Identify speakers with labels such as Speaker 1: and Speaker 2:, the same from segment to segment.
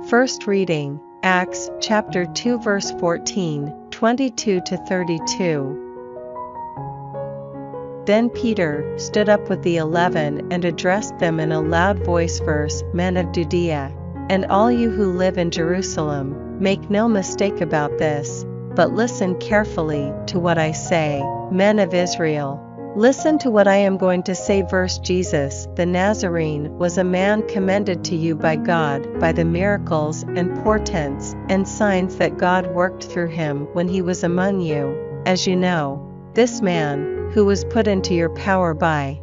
Speaker 1: First reading, Acts chapter 2 verse 14, 22-32. Then Peter stood up with the 11 and addressed them in a loud voice, verse, Men of Judea, and all you who live in Jerusalem, make no mistake about this, but listen carefully to what I say. Men of Israel, listen to what I am going to say. Verse, Jesus the Nazarene was a man commended to you by God by the miracles and portents and signs that God worked through him when he was among you, as you know. This man, who was put into your power by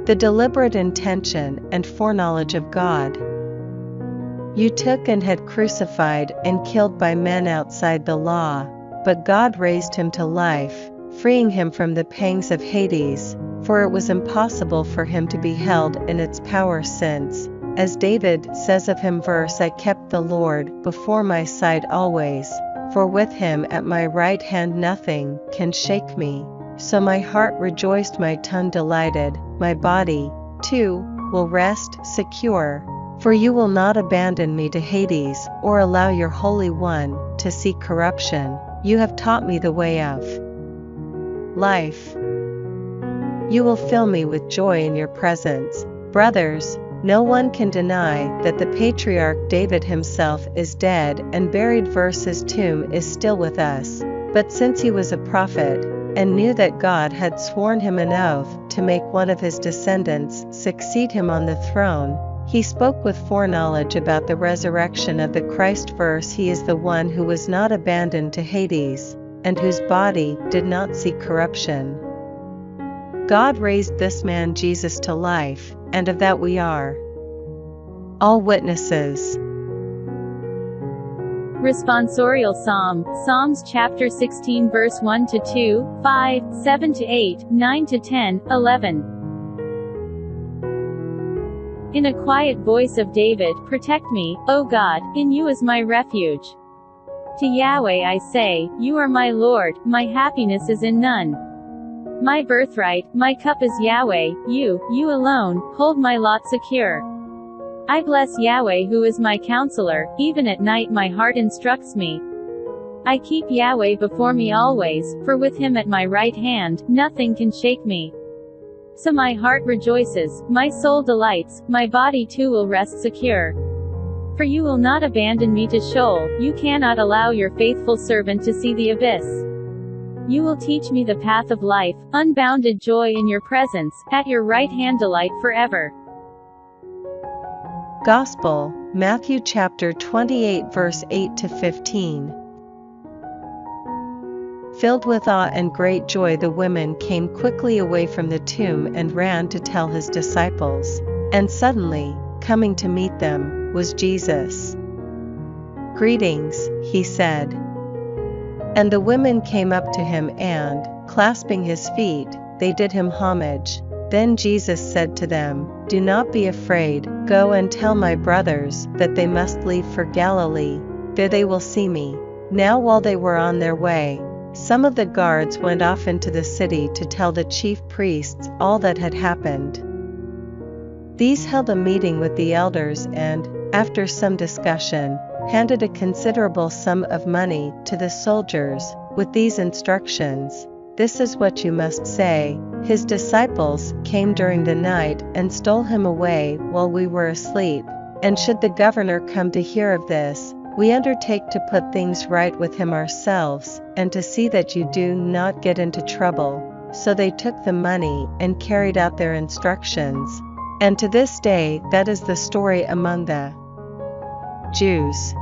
Speaker 1: the deliberate intention and foreknowledge of God, you took and had crucified and killed by men outside the law, but God raised him to life, freeing him from the pangs of Hades, for it was impossible for him to be held in its power since, as David says of him, verse, I kept the Lord before my side always, for with him at my right hand nothing can shake me. So my heart rejoiced, my tongue delighted, my body, too, will rest secure. For you will not abandon me to Hades, or allow your Holy One to see corruption. You have taught me the way of life. You will fill me with joy in your presence. Brothers, no one can deny that the patriarch David himself is dead and buried, verse, his tomb is still with us. But since he was a prophet, and knew that God had sworn him an oath to make one of his descendants succeed him on the throne, he spoke with foreknowledge about the resurrection of the Christ, verse, he is the one who was not abandoned to Hades, and whose body did not see corruption. God raised this man Jesus to life, and of that we are all witnesses.
Speaker 2: Responsorial Psalm, Psalms chapter 16 verse 1-2, 5, 7-8, 9-10, 11. In a quiet voice of David, protect me, O God, in you is my refuge. To Yahweh I say, you are my Lord, my happiness is in none. My birthright, my cup is Yahweh, you alone, hold my lot secure. I bless Yahweh who is my counselor, even at night my heart instructs me. I keep Yahweh before me always, for with him at my right hand, nothing can shake me. So my heart rejoices, my soul delights, my body too will rest secure. For you will not abandon me to Sheol, you cannot allow your faithful servant to see the abyss. You will teach me the path of life, unbounded joy in your presence, at your right hand delight forever.
Speaker 1: Gospel, Matthew chapter 28 verse 8-15. Filled with awe and great joy, the women came quickly away from the tomb and ran to tell his disciples. And suddenly, coming to meet them, was Jesus. Greetings, he said. And the women came up to him and, clasping his feet, they did him homage. Then Jesus said to them, do not be afraid, go and tell my brothers that they must leave for Galilee, there they will see me. Now while they were on their way, some of the guards went off into the city to tell the chief priests all that had happened. These held a meeting with the elders and, after some discussion, handed a considerable sum of money to the soldiers, with these instructions, this is what you must say, his disciples came during the night and stole him away while we were asleep, and should the governor come to hear of this, we undertake to put things right with him ourselves, and to see that you do not get into trouble. So they took the money and carried out their instructions. And to this day that is the story among the Jews.